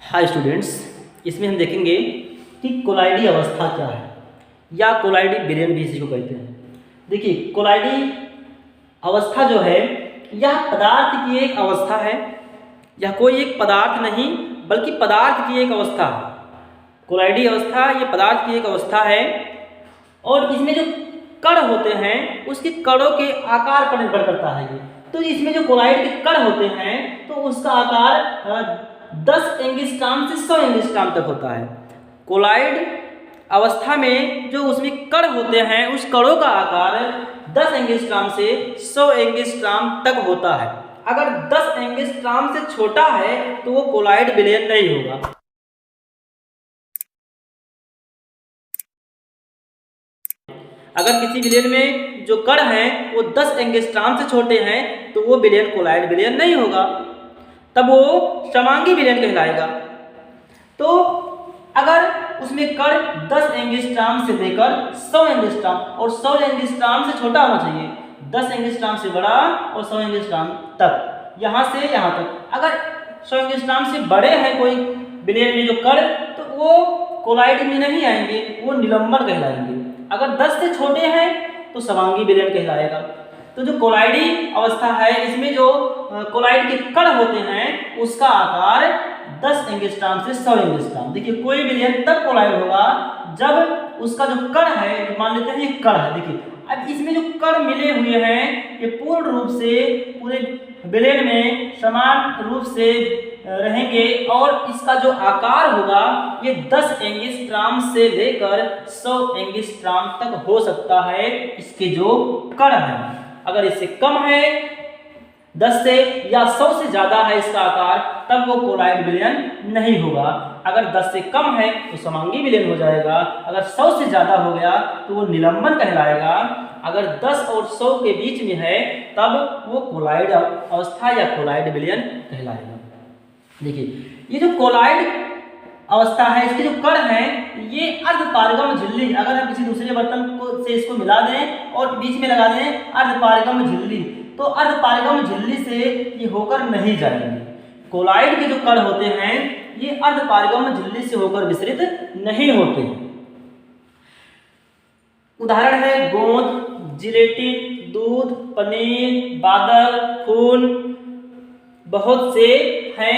Hi students, इसमें हम देखेंगे कि कोलाइडी अवस्था क्या है या कोलाइडी विलयन भी इसी को कहते हैं। देखिए, कोलाइडी अवस्था जो है यह पदार्थ की एक अवस्था है। यह कोई एक पदार्थ नहीं बल्कि पदार्थ की एक अवस्था है। कोलाइडी अवस्था ये पदार्थ की एक अवस्था है और इसमें जो कण होते हैं उसके कणों के आकार पर निर्भर करता है ये। तो इसमें जो कोलाइड के कण होते हैं तो उसका आकार 10 एंगस्ट्रॉम से 100 एंगस्ट्रॉम तक होता है। कोलाइड अवस्था में जो उसमें कण होते हैं उस कणों का आकार 10 एंगस्ट्रॉम से 100 एंगस्ट्रॉम तक होता है। अगर 10 एंगस्ट्रॉम से छोटा है तो वो कोलाइड विलयन नहीं होगा। अगर किसी विलयन में जो कण हैं वो 10 एंगस्ट्रॉम से छोटे हैं तो वो विलयन कोलाइड विलयन नहीं होगा, तब वो समांगी विलयन कहलाएगा। तो अगर उसमें कण 10 एंगस्ट्रॉम से लेकर 100 एंगस्ट्रॉम और 100 एंगस्ट्रॉम से छोटा होना चाहिए, 10 एंगस्ट्रॉम से बड़ा और 100 एंगस्ट्रॉम तक, यहाँ से यहाँ तक। अगर 100 एंगस्ट्रॉम से बड़े हैं कोई विलयन में जो कण तो वो कोलाइड में नहीं आएंगे, वो निलंबन कहलाएंगे। अगर 10 से छोटे हैं तो समांगी विलयन कहलाएगा। तो जो कोलाइडी अवस्था है इसमें जो कोलाइड के कण होते हैं उसका आकार 10 एंगस्ट्रॉम से 100 एंगस्ट्रॉम। देखिए, कोई विलयन तब कोलाइड होगा जब उसका जो कण है, मान लेते हैं ये कण है। देखिए, अब इसमें जो कण मिले हुए हैं ये पूर्ण रूप से पूरे विलयन में समान रूप से रहेंगे और इसका जो आकार होगा ये 10 एंगस्ट्रॉम से लेकर 100 एंगस्ट्रॉम तक हो सकता है इसके जो कण है। अगर इससे कम है, 10 से या 100 से ज़्यादा है इसका आकार, तब वो कोलाइड विलयन नहीं होगा। अगर 10 से कम है तो समांगी विलयन हो जाएगा। अगर 100 से ज़्यादा हो गया तो वो निलंबन कहलाएगा। अगर 10 और 100 के बीच में है तब वो कोलाइड अवस्था या कोलाइड विलयन कहलाएगा। देखिए, ये जो कोलाइड अवस्था है इसके जो कण हैं ये अर्धपारगम झिल्ली, अगर हम किसी दूसरे बर्तन को से इसको मिला दें और बीच में लगा दें अर्धपारगम झिल्ली, तो अर्धपारगम झिल्ली से ये होकर नहीं जाएंगे। कोलाइड के जो कण होते हैं ये अर्धपारगम झिल्ली से होकर विसरित नहीं होते। उदाहरण है गोंद, जिलेटिन, दूध, पनीर, बादल, खून, बहुत से हैं।